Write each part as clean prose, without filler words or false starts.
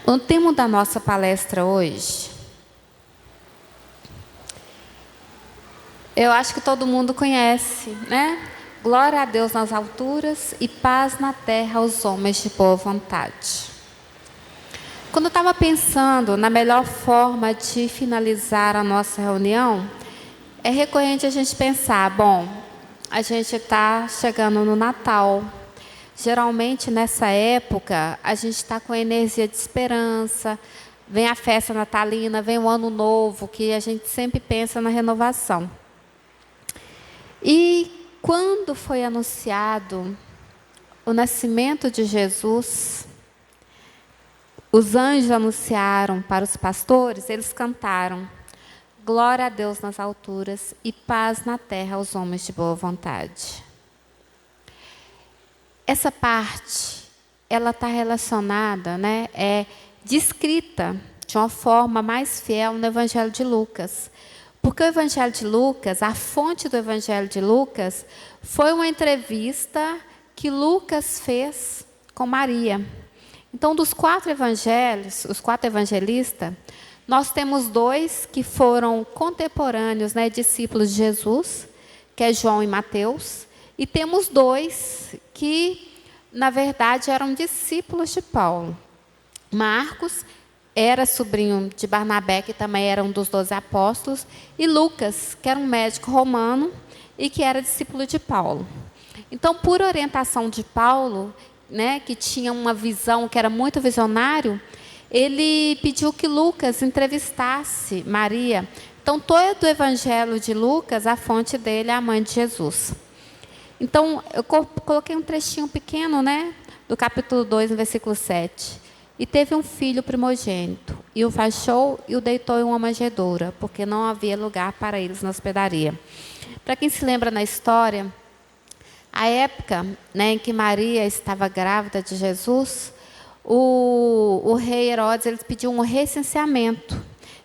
O tema da nossa palestra hoje, eu acho que todo mundo conhece, né? Glória a Deus nas alturas e paz na terra aos homens de boa vontade. Quando eu estava pensando na melhor forma de finalizar a nossa reunião, é recorrente a gente pensar, bom, a gente está chegando no Natal. Geralmente, nessa época, a gente está com energia de esperança, vem a festa natalina, vem o ano novo, que a gente sempre pensa na renovação. E quando foi anunciado o nascimento de Jesus, os anjos anunciaram para os pastores, eles cantaram: glória a Deus nas alturas e paz na terra aos homens de boa vontade. Essa parte, ela está relacionada, né, descrita de uma forma mais fiel no Evangelho de Lucas. Porque o Evangelho de Lucas, a fonte do Evangelho de Lucas, foi uma entrevista que Lucas fez com Maria. Então, dos 4 evangelhos, os 4 evangelistas, nós temos 2 que foram contemporâneos, né, discípulos de Jesus, que é João e Mateus, e temos 2 que, na verdade, eram discípulos de Paulo. Marcos era sobrinho de Barnabé, que também era um dos 12 apóstolos, e Lucas, que era um médico romano e que era discípulo de Paulo. Então, por orientação de Paulo, né, que tinha uma visão, que era muito visionário, ele pediu que Lucas entrevistasse Maria. Então, todo o evangelho de Lucas, a fonte dele é a mãe de Jesus. Então, eu coloquei um trechinho pequeno, né, do capítulo 2, no versículo 7. E teve um filho primogênito, e o fachou e o deitou em uma manjedoura, porque não havia lugar para eles na hospedaria. Para quem se lembra na história, a época, né, em que Maria estava grávida de Jesus, o rei Herodes ele pediu um recenseamento.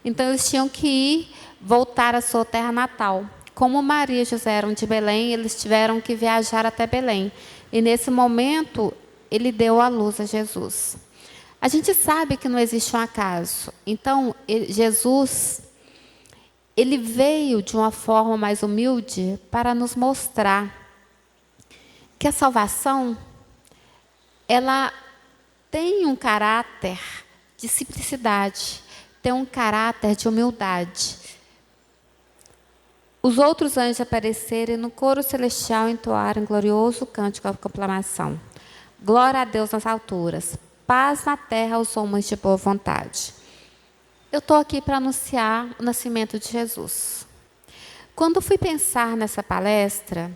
Então, eles tinham que voltar à sua terra natal. Como Maria e José eram de Belém, eles tiveram que viajar até Belém. E, nesse momento, ele deu à luz a Jesus. A gente sabe que não existe um acaso. Então, Jesus, ele veio de uma forma mais humilde para nos mostrar que a salvação, ela tem um caráter de simplicidade, tem um caráter de humildade. Os outros anjos apareceram e no coro celestial entoaram glorioso cântico de aclamação. Glória a Deus nas alturas, paz na terra aos homens de boa vontade. Eu estou aqui para anunciar o nascimento de Jesus. Quando fui pensar nessa palestra,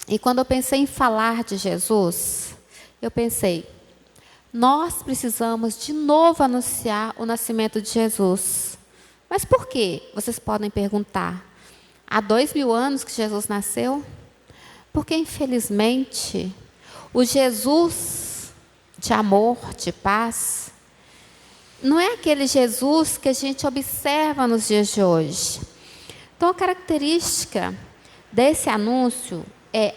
e quando eu pensei em falar de Jesus, eu pensei, nós precisamos de novo anunciar o nascimento de Jesus. Mas por quê? Vocês podem perguntar. Há 2000 anos que Jesus nasceu? Porque, infelizmente, o Jesus de amor, de paz, não é aquele Jesus que a gente observa nos dias de hoje. Então, a característica desse anúncio é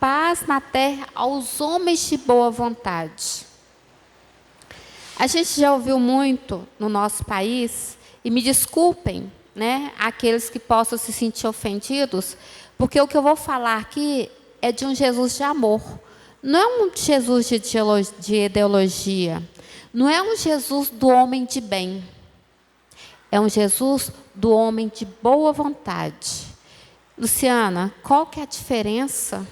paz na terra aos homens de boa vontade. A gente já ouviu muito no nosso país, e me desculpem, né, aqueles que possam se sentir ofendidos, porque o que eu vou falar aqui é de um Jesus de amor. Não é um Jesus de ideologia. Não é um Jesus do homem de bem. É um Jesus do homem de boa vontade. Luciana, qual que é a diferença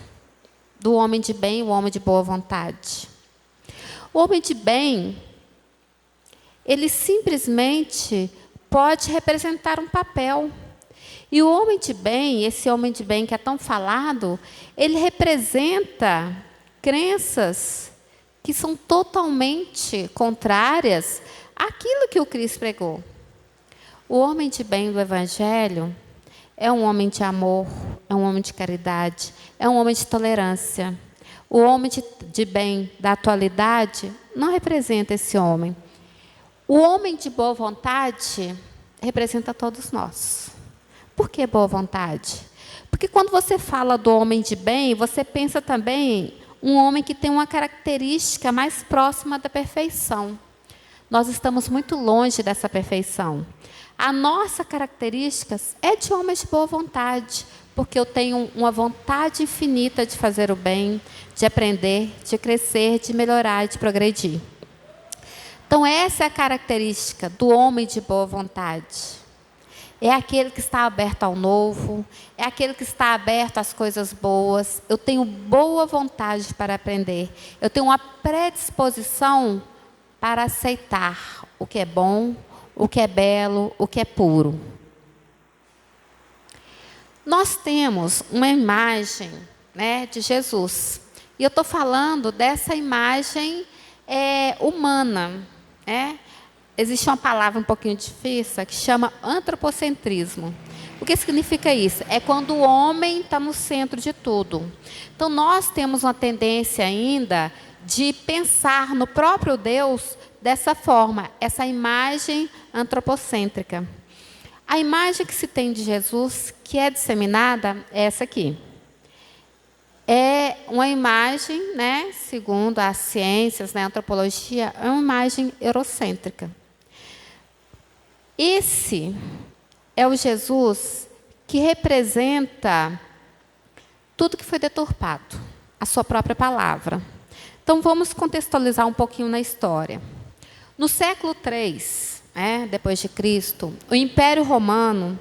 do homem de bem e o homem de boa vontade? O homem de bem, ele simplesmente pode representar um papel. E o homem de bem, esse homem de bem que é tão falado, ele representa crenças que são totalmente contrárias àquilo que o Cristo pregou. O homem de bem do Evangelho é um homem de amor, é um homem de caridade, é um homem de tolerância. O homem de bem da atualidade não representa esse homem. O homem de boa vontade representa todos nós. Por que boa vontade? Porque quando você fala do homem de bem, você pensa também um homem que tem uma característica mais próxima da perfeição. Nós estamos muito longe dessa perfeição. A nossa característica é de homens de boa vontade, porque eu tenho uma vontade infinita de fazer o bem, de aprender, de crescer, de melhorar, de progredir. Então, essa é a característica do homem de boa vontade. É aquele que está aberto ao novo, é aquele que está aberto às coisas boas. Eu tenho boa vontade para aprender. Eu tenho uma predisposição para aceitar o que é bom, o que é belo, o que é puro. Nós temos uma imagem, né, de Jesus. E eu estou falando dessa imagem humana, né? Existe uma palavra um pouquinho difícil que chama antropocentrismo. O que significa isso? É quando o homem está no centro de tudo. Então, nós temos uma tendência ainda de pensar no próprio Deus dessa forma, essa imagem antropocêntrica. A imagem que se tem de Jesus, que é disseminada, é essa aqui. É uma imagem, né, segundo as ciências, né, a antropologia, é uma imagem eurocêntrica. Esse é o Jesus que representa tudo que foi deturpado, a sua própria palavra. Então, vamos contextualizar um pouquinho na história. No século III, depois de Cristo, o Império Romano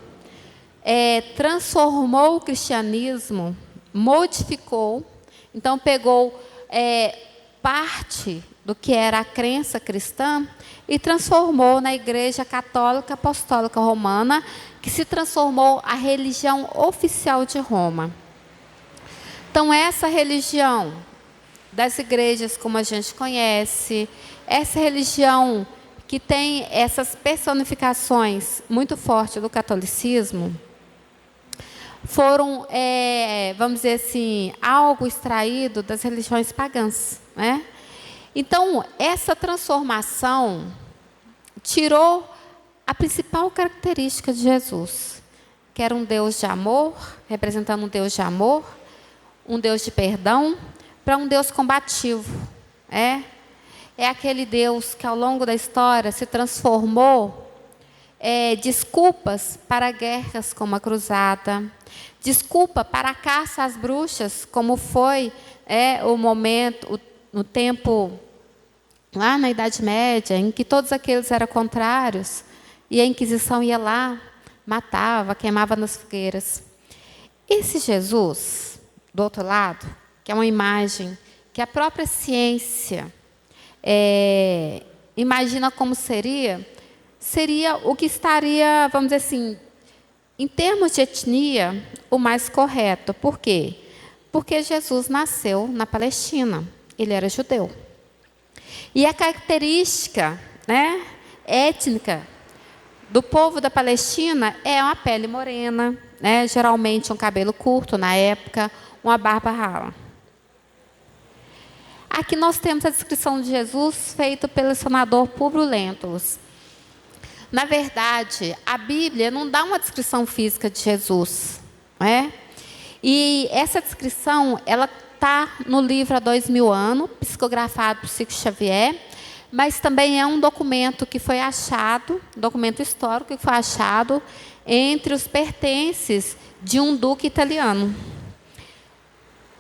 transformou o cristianismo, modificou, então pegou parte do que era a crença cristã e transformou na Igreja Católica Apostólica Romana, que se transformou a religião oficial de Roma. Então, essa religião das igrejas como a gente conhece, essa religião que tem essas personificações muito fortes do catolicismo, foram, vamos dizer assim, algo extraído das religiões pagãs, né? Então, essa transformação tirou a principal característica de Jesus, que era um Deus de amor, representando um Deus de amor, um Deus de perdão, para um Deus combativo. É aquele Deus que, ao longo da história, se transformou desculpas para guerras como a cruzada, desculpa para a caça às bruxas, como foi o momento, no tempo, lá na Idade Média, em que todos aqueles eram contrários, e a Inquisição ia lá, matava, queimava nas fogueiras. Esse Jesus, do outro lado, que é uma imagem que a própria ciência imagina como seria o que estaria, vamos dizer assim, em termos de etnia, o mais correto. Por quê? Porque Jesus nasceu na Palestina. Ele era judeu. E a característica, né, étnica do povo da Palestina é uma pele morena, né, geralmente um cabelo curto na época, uma barba rala. Aqui nós temos a descrição de Jesus feita pelo senador Públio Lentulus. Na verdade, a Bíblia não dá uma descrição física de Jesus, né? E essa descrição, ela está no livro há 2000 anos, psicografado por Chico Xavier, mas também é um documento que foi achado, documento histórico que foi achado entre os pertences de um duque italiano.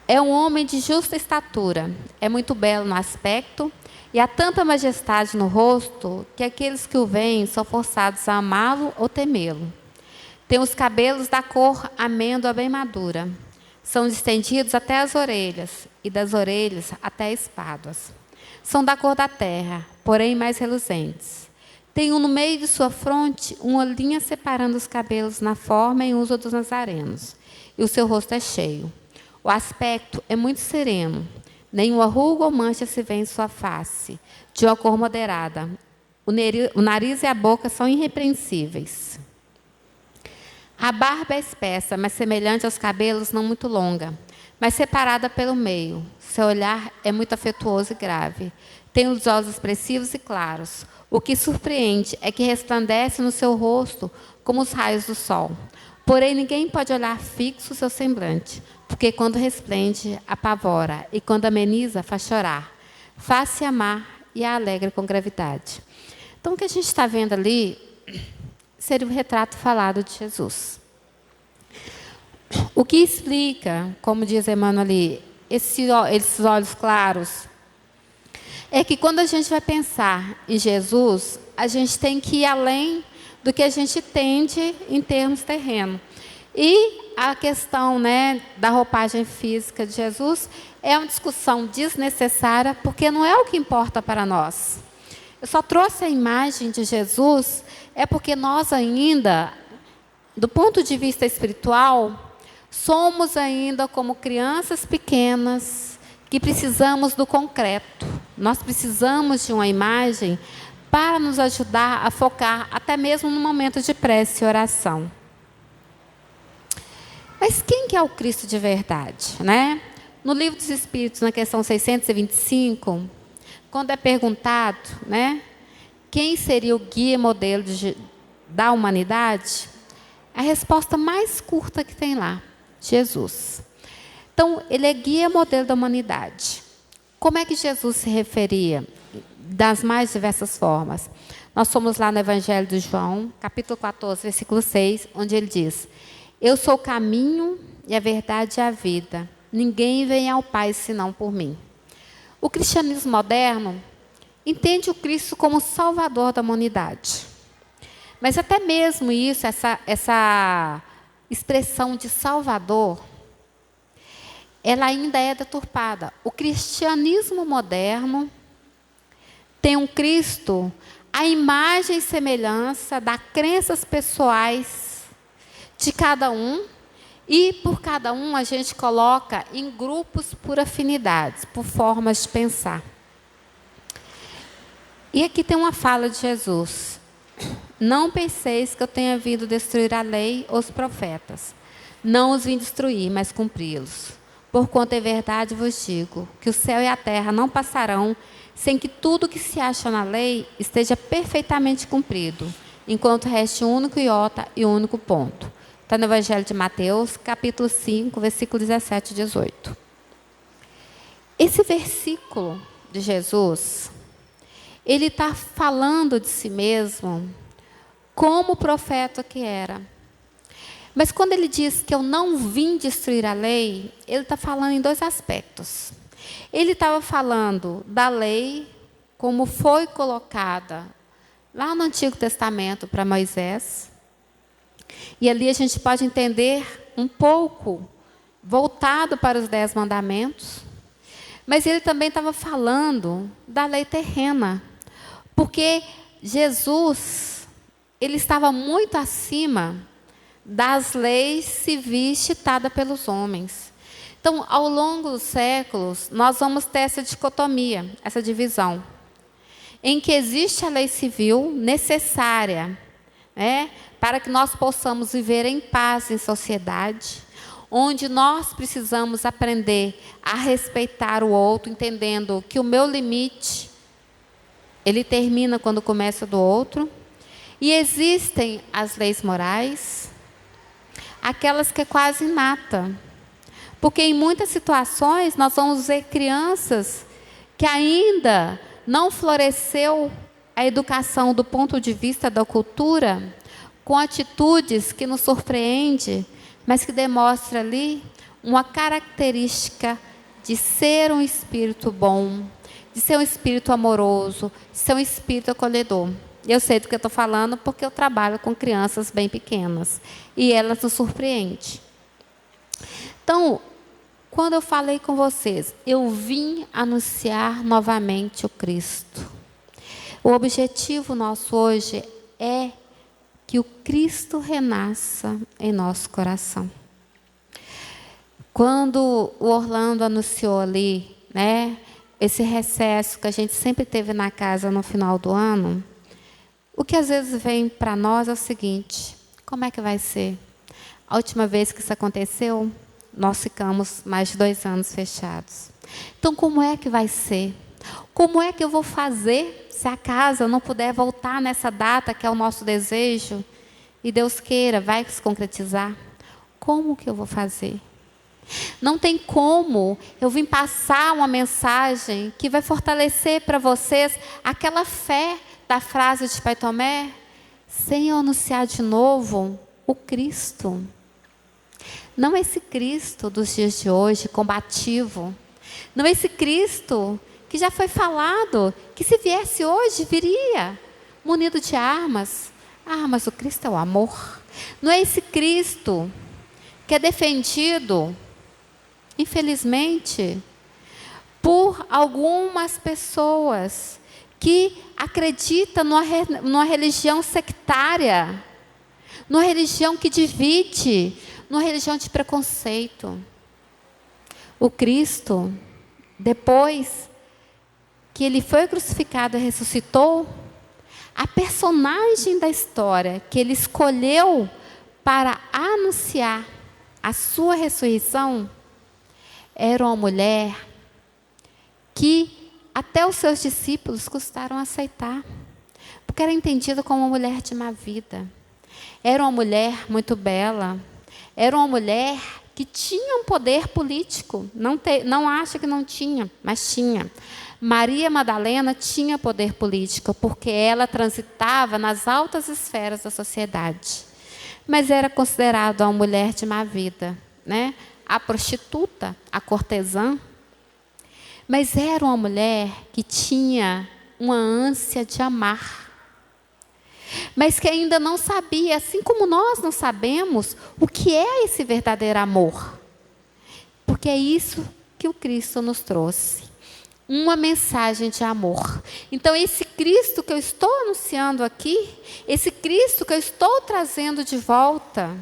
É um homem de justa estatura, é muito belo no aspecto, e há tanta majestade no rosto que aqueles que o veem são forçados a amá-lo ou temê-lo. Tem os cabelos da cor amêndoa bem madura. São estendidos até as orelhas, e das orelhas até as espáduas. São da cor da terra, porém mais reluzentes. Tem no meio de sua fronte uma linha separando os cabelos na forma e uso dos nazarenos. E o seu rosto é cheio. O aspecto é muito sereno. Nenhuma ruga ou mancha se vê em sua face, de uma cor moderada. O nariz e a boca são irrepreensíveis. A barba é espessa, mas semelhante aos cabelos, não muito longa, mas separada pelo meio. Seu olhar é muito afetuoso e grave. Tem os olhos expressivos e claros. O que surpreende é que resplandece no seu rosto como os raios do sol. Porém, ninguém pode olhar fixo o seu semblante, porque quando resplende, apavora, e quando ameniza, faz chorar. Faz-se amar e a alegra com gravidade. Então, o que a gente está vendo ali seria o retrato falado de Jesus. O que explica, como diz Emmanuel ali, esses olhos claros, é que quando a gente vai pensar em Jesus, a gente tem que ir além do que a gente entende em termos terrenos. E a questão, né, da roupagem física de Jesus é uma discussão desnecessária, porque não é o que importa para nós. Eu só trouxe a imagem de Jesus, é porque nós ainda, do ponto de vista espiritual, somos ainda como crianças pequenas que precisamos do concreto. Nós precisamos de uma imagem para nos ajudar a focar, até mesmo no momento de prece e oração. Mas quem que é o Cristo de verdade, né? No Livro dos Espíritos, na questão 625, quando é perguntado, né, quem seria o guia modelo da humanidade, a resposta mais curta que tem lá, Jesus. Então, ele é guia modelo da humanidade. Como é que Jesus se referia? Das mais diversas formas. Nós somos lá no Evangelho de João, capítulo 14, versículo 6, onde ele diz: eu sou o caminho e a verdade e a vida. Ninguém vem ao Pai senão por mim. O cristianismo moderno entende o Cristo como salvador da humanidade. Mas até mesmo isso, essa expressão de salvador, ela ainda é deturpada. O cristianismo moderno tem um Cristo, a imagem e semelhança das crenças pessoais de cada um, e por cada um a gente coloca em grupos por afinidades, por formas de pensar. E aqui tem uma fala de Jesus: não penseis que eu tenha vindo destruir a lei ou os profetas. Não os vim destruir, mas cumpri-los. Porquanto é verdade vos digo, que o céu e a terra não passarão sem que tudo que se acha na lei esteja perfeitamente cumprido, enquanto reste um único iota e um único ponto. Está no Evangelho de Mateus, capítulo 5, versículo 17 e 18. Esse versículo de Jesus, ele está falando de si mesmo como o profeta que era. Mas quando ele diz que eu não vim destruir a lei, ele está falando em dois aspectos. Ele estava falando da lei como foi colocada lá no Antigo Testamento para Moisés. E ali a gente pode entender um pouco voltado para os 10 mandamentos. Mas ele também estava falando da lei terrena. Porque Jesus, ele estava muito acima das leis civis ditadas pelos homens. Então, ao longo dos séculos, nós vamos ter essa dicotomia, essa divisão, em que existe a lei civil necessária, né, para que nós possamos viver em paz em sociedade, onde nós precisamos aprender a respeitar o outro, entendendo que o meu limite, ele termina quando começa do outro. E existem as leis morais, aquelas que é quase inata. Porque em muitas situações nós vamos ver crianças que ainda não floresceu a educação do ponto de vista da cultura, com atitudes que nos surpreendem, mas que demonstra ali uma característica de ser um espírito bom, de ser um espírito amoroso, de ser um espírito acolhedor. Eu sei do que eu estou falando porque eu trabalho com crianças bem pequenas e elas nos surpreendem. Então, quando eu falei com vocês, eu vim anunciar novamente o Cristo. O objetivo nosso hoje é que o Cristo renasça em nosso coração. Quando o Orlando anunciou ali, né, esse recesso que a gente sempre teve na casa no final do ano, o que às vezes vem para nós é o seguinte: como é que vai ser? A última vez que isso aconteceu, nós ficamos mais de 2 anos fechados. Então, como é que vai ser? Como é que eu vou fazer se a casa não puder voltar nessa data que é o nosso desejo, e Deus queira, vai se concretizar? Como que eu vou fazer? Não tem como eu vim passar uma mensagem que vai fortalecer para vocês aquela fé da frase de Pai Tomé? Sem eu anunciar de novo o Cristo. Não esse Cristo dos dias de hoje, combativo. Não esse Cristo que já foi falado, que se viesse hoje, viria munido de armas. Ah, mas o Cristo é o amor. Não é esse Cristo que é defendido, infelizmente, por algumas pessoas que acreditam numa religião sectária, numa religião que divide, numa religião de preconceito. O Cristo, depois que ele foi crucificado e ressuscitou, a personagem da história que ele escolheu para anunciar a sua ressurreição era uma mulher que até os seus discípulos custaram aceitar, porque era entendida como uma mulher de má vida. Era uma mulher muito bela, era uma mulher que tinha um poder político, não acha que não tinha, mas tinha. Maria Madalena tinha poder político, porque ela transitava nas altas esferas da sociedade. Mas era considerada uma mulher de má vida, né? A prostituta, a cortesã. Mas era uma mulher que tinha uma ânsia de amar. Mas que ainda não sabia, assim como nós não sabemos, o que é esse verdadeiro amor. Porque é isso que o Cristo nos trouxe. Uma mensagem de amor. Então, esse Cristo que eu estou anunciando aqui, esse Cristo que eu estou trazendo de volta,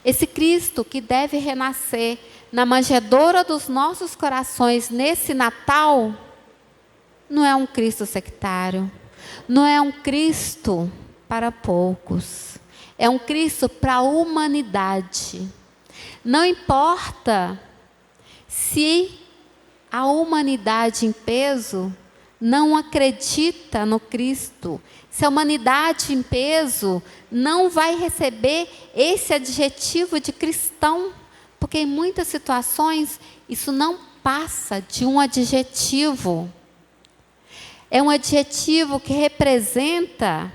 esse Cristo que deve renascer na manjedoura dos nossos corações nesse Natal, não é um Cristo sectário, não é um Cristo para poucos, é um Cristo para a humanidade. Não importa se a humanidade em peso não acredita no Cristo, se a humanidade em peso não vai receber esse adjetivo de cristão, porque em muitas situações isso não passa de um adjetivo. É um adjetivo que representa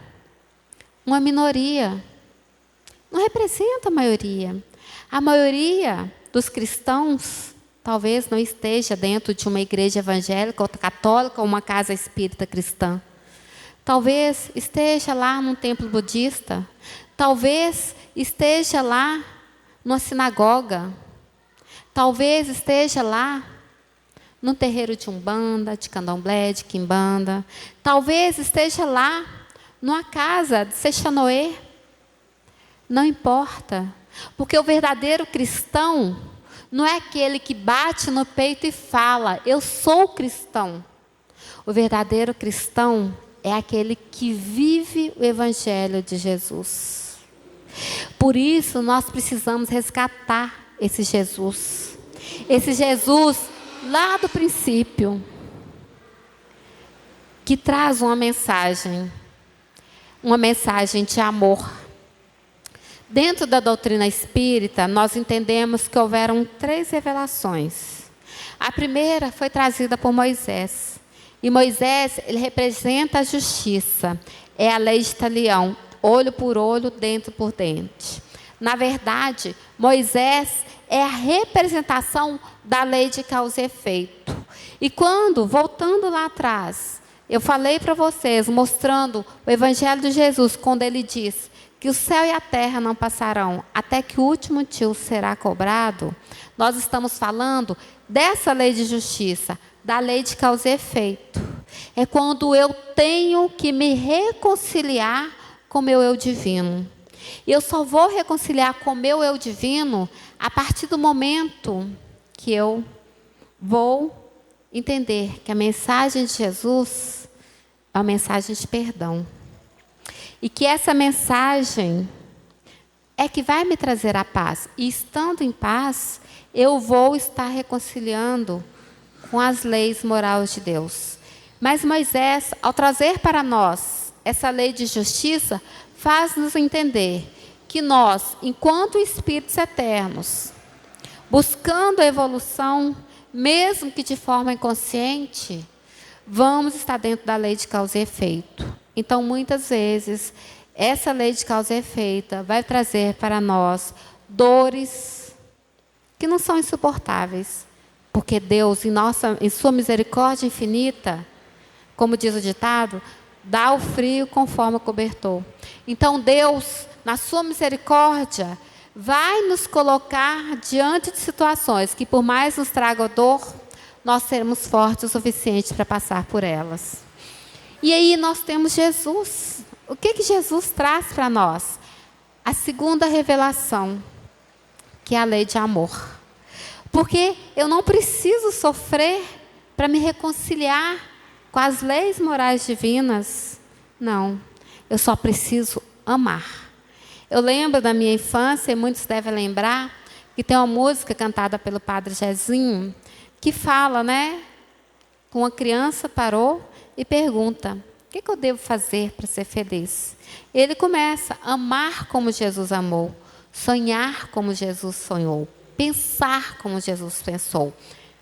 uma minoria, não representa a maioria. A maioria dos cristãos talvez não esteja dentro de uma igreja evangélica ou católica ou uma casa espírita cristã. Talvez esteja lá num templo budista. Talvez esteja lá numa sinagoga. Talvez esteja lá num terreiro de umbanda, de candomblé, de quimbanda. Talvez esteja lá numa casa de Seixanoê. Não importa. Porque o verdadeiro cristão não é aquele que bate no peito e fala, eu sou cristão. O verdadeiro cristão é aquele que vive o Evangelho de Jesus. Por isso, nós precisamos resgatar esse Jesus. Esse Jesus lá do princípio, que traz uma mensagem de amor. Dentro da doutrina espírita, nós entendemos que houveram 3 revelações. A primeira foi trazida por Moisés. E Moisés, ele representa a justiça. É a lei de talião, olho por olho, dente por dente. Na verdade, Moisés é a representação da lei de causa e efeito. E quando, voltando lá atrás, eu falei para vocês, mostrando o Evangelho de Jesus, quando ele diz que o céu e a terra não passarão, até que o último tio será cobrado, nós estamos falando dessa lei de justiça, da lei de causa e efeito. É quando eu tenho que me reconciliar com o meu eu divino. E eu só vou reconciliar com o meu eu divino a partir do momento que eu vou entender que a mensagem de Jesus é uma mensagem de perdão. E que essa mensagem é que vai me trazer a paz. E estando em paz, eu vou estar reconciliando com as leis morais de Deus. Mas Moisés, ao trazer para nós essa lei de justiça, faz-nos entender que nós, enquanto espíritos eternos, buscando a evolução, mesmo que de forma inconsciente, vamos estar dentro da lei de causa e efeito. Então, muitas vezes, essa lei de causa e efeito vai trazer para nós dores que não são insuportáveis, porque Deus, em sua misericórdia infinita, como diz o ditado, dá o frio conforme o cobertor. Então, Deus, na sua misericórdia, vai nos colocar diante de situações que, por mais nos tragam dor, nós seremos fortes o suficiente para passar por elas. E aí nós temos Jesus. O que Jesus traz para nós? A segunda revelação, que é a lei de amor. Porque eu não preciso sofrer para me reconciliar com as leis morais divinas. Não, eu só preciso amar. Eu lembro da minha infância, e muitos devem lembrar, que tem uma música cantada pelo Padre Jezinho, que fala, né? Uma criança parou e pergunta: o que eu devo fazer para ser feliz? Ele começa a amar como Jesus amou, sonhar como Jesus sonhou, pensar como Jesus pensou.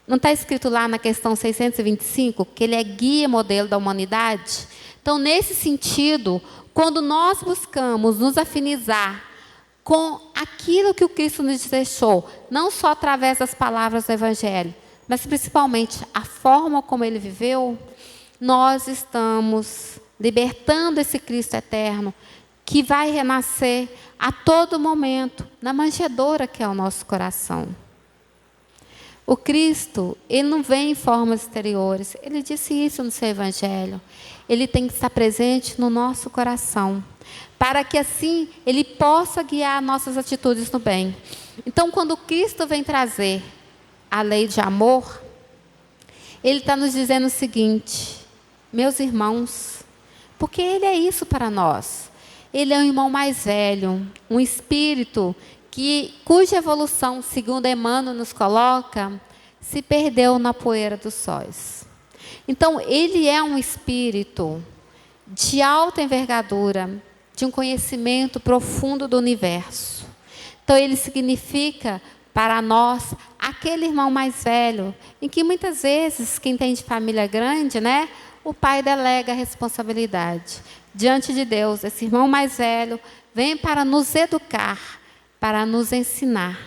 Não está escrito lá na questão 625 que ele é guia e modelo da humanidade? Então, nesse sentido, quando nós buscamos nos afinizar com aquilo que o Cristo nos deixou, não só através das palavras do Evangelho, mas principalmente a forma como ele viveu, nós estamos libertando esse Cristo eterno, que vai renascer a todo momento, na manjedoura que é o nosso coração. O Cristo, ele não vem em formas exteriores. Ele disse isso no seu Evangelho. Ele tem que estar presente no nosso coração, para que assim ele possa guiar nossas atitudes no bem. Então, quando Cristo vem trazer a lei de amor, ele está nos dizendo o seguinte: meus irmãos, porque ele é isso para nós. Ele é um irmão mais velho, um espírito cuja evolução, segundo Emmanuel nos coloca, se perdeu na poeira dos sóis. Então, ele é um espírito de alta envergadura, de um conhecimento profundo do universo. Então, ele significa para nós aquele irmão mais velho, em que muitas vezes, quem tem de família grande, né, o pai delega a responsabilidade. Diante de Deus, esse irmão mais velho vem para nos educar, para nos ensinar,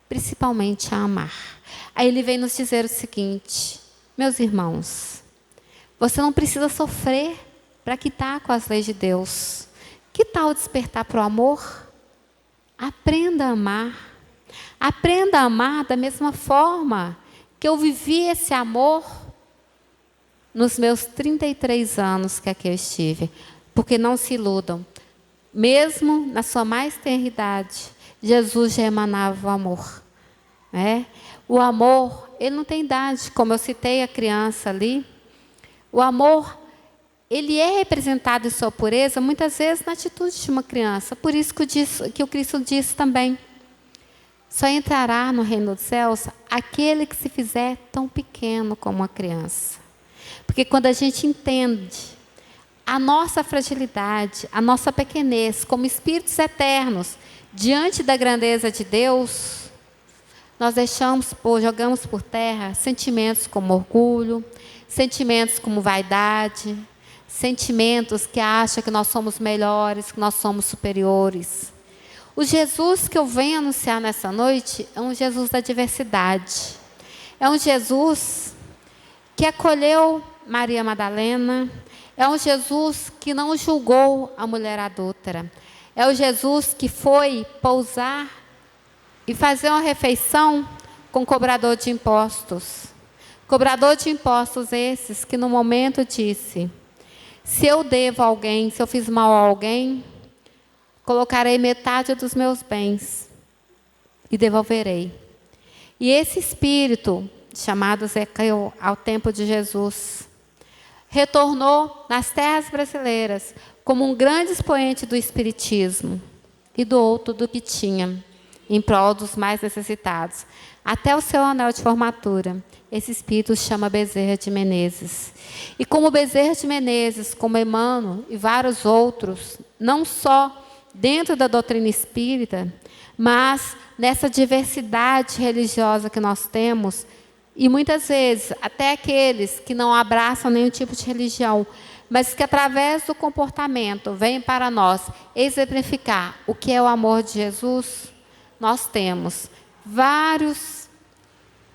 principalmente a amar. Aí ele vem nos dizer o seguinte: meus irmãos, você não precisa sofrer para quitar com as leis de Deus. Que tal despertar para o amor? Aprenda a amar. Aprenda a amar da mesma forma que eu vivi esse amor nos meus 33 anos que aqui eu estive. Porque não se iludam, mesmo na sua mais tenra idade, Jesus já emanava o amor. O amor, ele não tem idade, como eu citei a criança ali. O amor, ele é representado em sua pureza, muitas vezes na atitude de uma criança. Por isso que o Cristo disse também: só entrará no reino dos céus aquele que se fizer tão pequeno como uma criança. Porque quando a gente entende a nossa fragilidade, a nossa pequenez, como espíritos eternos, diante da grandeza de Deus, nós jogamos por terra sentimentos como orgulho, sentimentos como vaidade, sentimentos que acham que nós somos melhores, que nós somos superiores. O Jesus que eu venho anunciar nessa noite é um Jesus da diversidade. É um Jesus que acolheu Maria Madalena. É um Jesus que não julgou a mulher adúltera. É o Jesus que foi pousar e fazer uma refeição com cobrador de impostos. Cobrador de impostos esses que no momento disse: se eu devo a alguém, se eu fiz mal a alguém, colocarei metade dos meus bens e devolverei. E esse espírito, chamado Ezequiel, ao tempo de Jesus, retornou nas terras brasileiras como um grande expoente do espiritismo e doou tudo o que tinha em prol dos mais necessitados, até o seu anel de formatura. Esse espírito se chama Bezerra de Menezes. E como Bezerra de Menezes, como Emmanuel e vários outros, não só dentro da doutrina espírita, mas nessa diversidade religiosa que nós temos, e muitas vezes até aqueles que não abraçam nenhum tipo de religião, mas que através do comportamento vem para nós exemplificar o que é o amor de Jesus, nós temos vários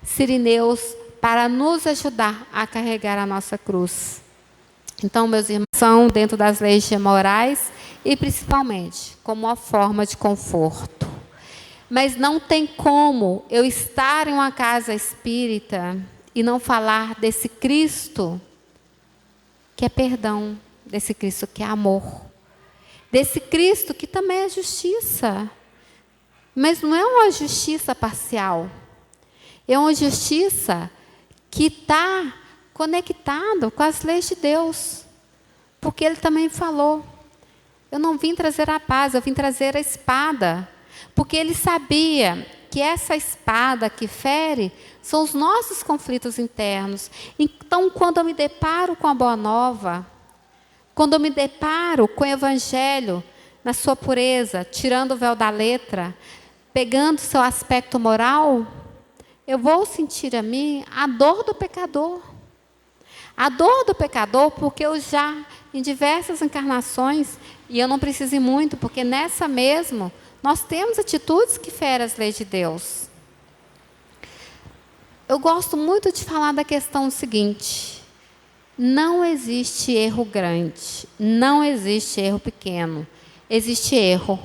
sirineus para nos ajudar a carregar a nossa cruz. Então, meus irmãos, são dentro das leis morais e principalmente como uma forma de conforto. Mas não tem como eu estar em uma casa espírita e não falar desse Cristo que é perdão, desse Cristo que é amor, desse Cristo que também é justiça. Mas não é uma justiça parcial, é uma justiça que está conectado com as leis de Deus. Porque Ele também falou, eu não vim trazer a paz, eu vim trazer a espada. Porque Ele sabia que essa espada que fere são os nossos conflitos internos. Então, quando eu me deparo com a Boa Nova, quando eu me deparo com o Evangelho na sua pureza, tirando o véu da letra, pegando o seu aspecto moral, eu vou sentir a mim a dor do pecador. A dor do pecador, porque eu já, em diversas encarnações, e eu não preciso ir muito, porque nessa mesmo, nós temos atitudes que ferem as leis de Deus. Eu gosto muito de falar da questão seguinte: não existe erro grande, não existe erro pequeno, existe erro.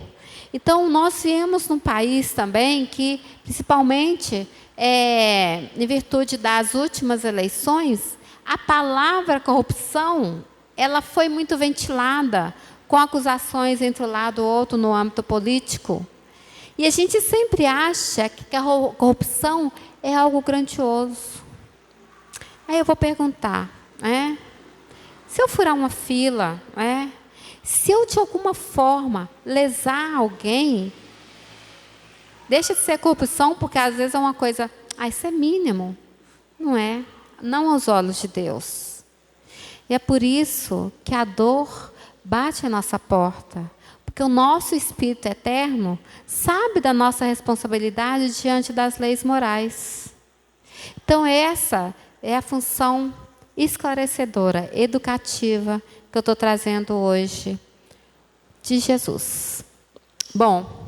Então, nós viemos num país também que, principalmente, em virtude das últimas eleições, a palavra corrupção, ela foi muito ventilada, com acusações entre um lado e outro no âmbito político. E a gente sempre acha que a corrupção é algo grandioso. Aí eu vou perguntar, se eu furar uma fila, se eu de alguma forma lesar alguém, deixa de ser corrupção, porque às vezes é uma coisa, isso é mínimo. Não é, não aos olhos de Deus. E é por isso que a dor bate à nossa porta, porque o nosso Espírito eterno sabe da nossa responsabilidade diante das leis morais. Então essa é a função esclarecedora, educativa, que eu estou trazendo hoje de Jesus. Bom,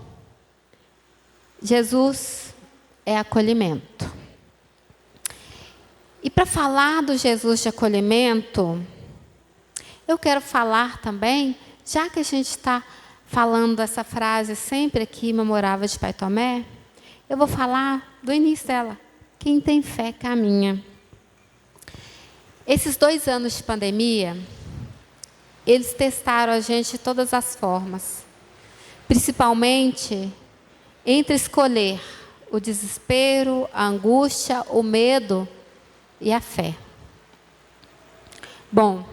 Jesus é acolhimento. E para falar do Jesus de acolhimento, eu quero falar também, já que a gente está falando essa frase sempre aqui, memorável de Pai Tomé, eu vou falar do início dela. Quem tem fé, caminha. Esses 2 anos de pandemia, eles testaram a gente de todas as formas. Principalmente entre escolher o desespero, a angústia, o medo e a fé. Bom,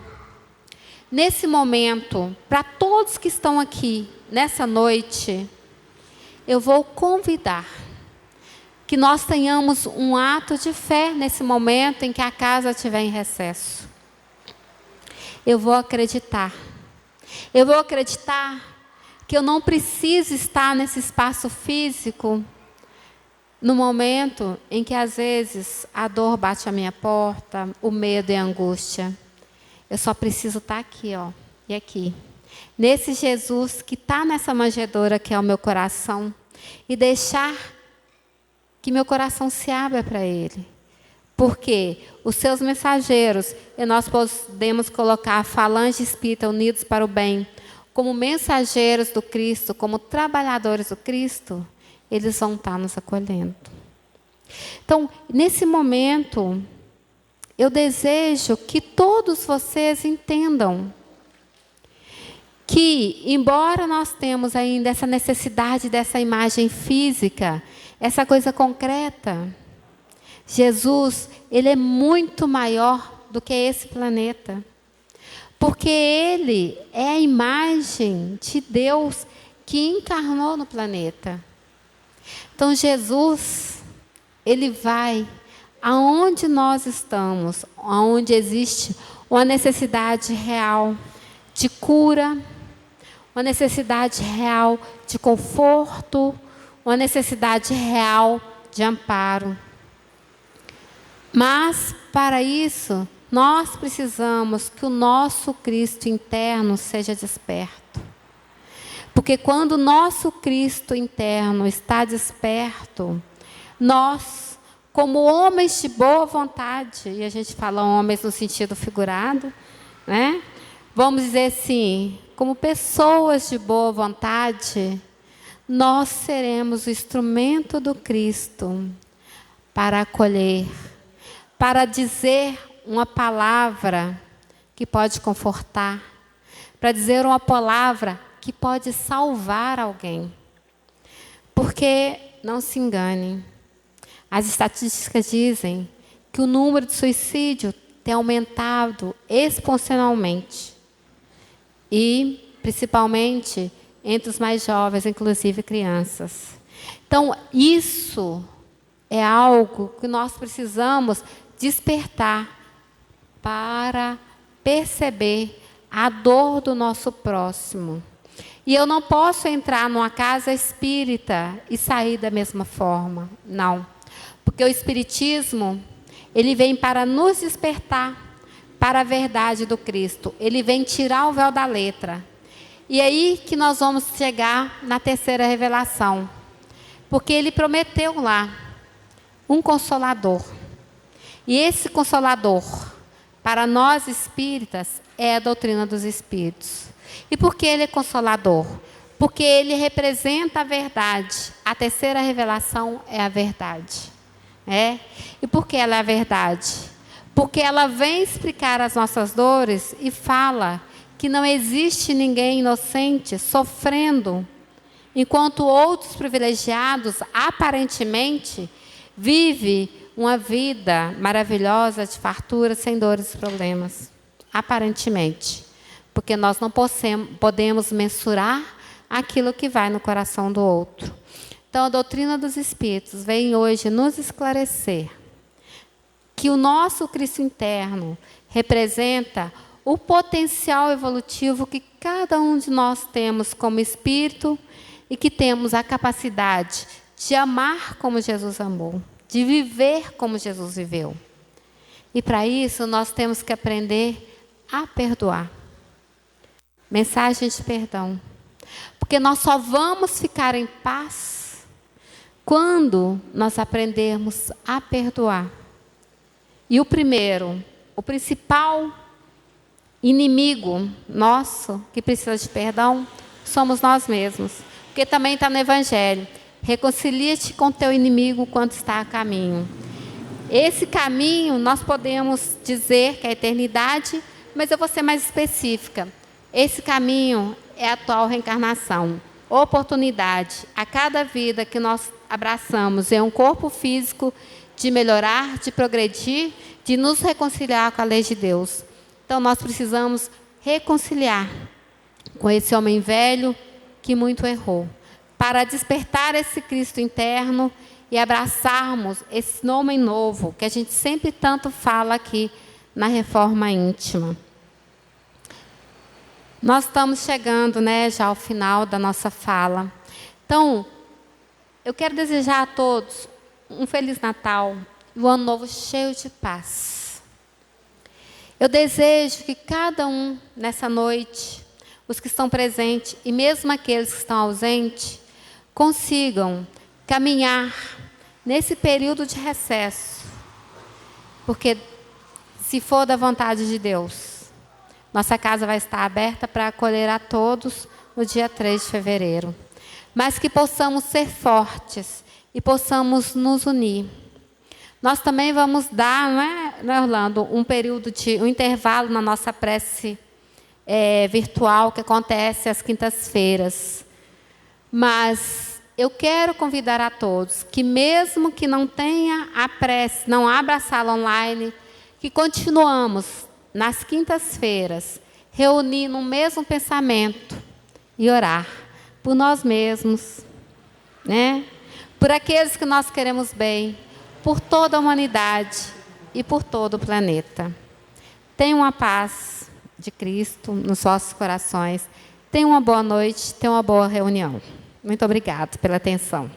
nesse momento, para todos que estão aqui nessa noite, eu vou convidar que nós tenhamos um ato de fé nesse momento em que a casa estiver em recesso. Eu vou acreditar. Eu vou acreditar que eu não preciso estar nesse espaço físico no momento em que, às vezes, a dor bate à minha porta, o medo e a angústia. Eu só preciso estar aqui, e aqui. Nesse Jesus que está nessa manjedoura que é o meu coração, e deixar que meu coração se abra para Ele. Porque os seus mensageiros, e nós podemos colocar falange espírita unidos para o bem, como mensageiros do Cristo, como trabalhadores do Cristo, eles vão estar nos acolhendo. Então, nesse momento, eu desejo que todos vocês entendam que, embora nós temos ainda essa necessidade dessa imagem física, essa coisa concreta, Jesus, Ele é muito maior do que esse planeta. Porque Ele é a imagem de Deus que encarnou no planeta. Então, Jesus, Ele vai aonde nós estamos, aonde existe uma necessidade real de cura, uma necessidade real de conforto, uma necessidade real de amparo. Mas, para isso, Nós precisamos que o nosso Cristo interno seja desperto. Porque quando o nosso Cristo interno está desperto, nós, como homens de boa vontade, e a gente fala homens no sentido figurado, né? Vamos dizer assim, como pessoas de boa vontade, nós seremos o instrumento do Cristo para acolher, para dizer uma palavra que pode confortar, para dizer uma palavra que pode salvar alguém. Porque, não se engane, as estatísticas dizem que o número de suicídio tem aumentado exponencialmente. E, principalmente, entre os mais jovens, inclusive crianças. Então, isso é algo que nós precisamos despertar para perceber a dor do nosso próximo. E eu não posso entrar numa casa espírita e sair da mesma forma, não. Porque o espiritismo, ele vem para nos despertar para a verdade do Cristo. Ele vem tirar o véu da letra. E é aí que nós vamos chegar na terceira revelação. Porque ele prometeu lá um consolador. E esse consolador, para nós espíritas, é a doutrina dos espíritos. E por que ele é consolador? Porque ele representa a verdade. A terceira revelação é a verdade. E por que ela é a verdade? Porque ela vem explicar as nossas dores e fala que não existe ninguém inocente sofrendo, enquanto outros privilegiados, aparentemente, vivem uma vida maravilhosa de fartura, sem dores e problemas. Aparentemente. Porque nós não podemos mensurar aquilo que vai no coração do outro. Então, a doutrina dos Espíritos vem hoje nos esclarecer que o nosso Cristo interno representa o potencial evolutivo que cada um de nós temos como espírito e que temos a capacidade de amar como Jesus amou, de viver como Jesus viveu. E para isso nós temos que aprender a perdoar. Mensagem de perdão. Porque nós só vamos ficar em paz quando nós aprendermos a perdoar. E o principal inimigo nosso que precisa de perdão somos nós mesmos. Porque também está no Evangelho. Reconcilia-te com teu inimigo quando está a caminho. Esse caminho nós podemos dizer que é a eternidade, mas eu vou ser mais específica. Esse caminho é a atual reencarnação. Oportunidade a cada vida que nós abraçamos em um corpo físico de melhorar, de progredir, de nos reconciliar com a lei de Deus. Então, nós precisamos reconciliar com esse homem velho que muito errou, para despertar esse Cristo interno e abraçarmos esse homem novo, que a gente sempre tanto fala aqui na reforma íntima. Nós estamos chegando, já ao final da nossa fala. Então, eu quero desejar a todos um Feliz Natal e um Ano Novo cheio de paz. Eu desejo que cada um, nessa noite, os que estão presentes e mesmo aqueles que estão ausentes, consigam caminhar nesse período de recesso. Porque, se for da vontade de Deus, nossa casa vai estar aberta para acolher a todos no dia 3 de fevereiro. Mas que possamos ser fortes e possamos nos unir. Nós também vamos dar, não é, Orlando, um intervalo na nossa prece virtual que acontece às quintas-feiras. Mas eu quero convidar a todos que mesmo que não tenha a prece, não abra a sala online, que continuamos nas quintas-feiras, reunir no mesmo pensamento e orar por nós mesmos, por aqueles que nós queremos bem, por toda a humanidade e por todo o planeta. Tenham a paz de Cristo nos vossos corações. Tenham uma boa noite, tenham uma boa reunião. Muito obrigada pela atenção.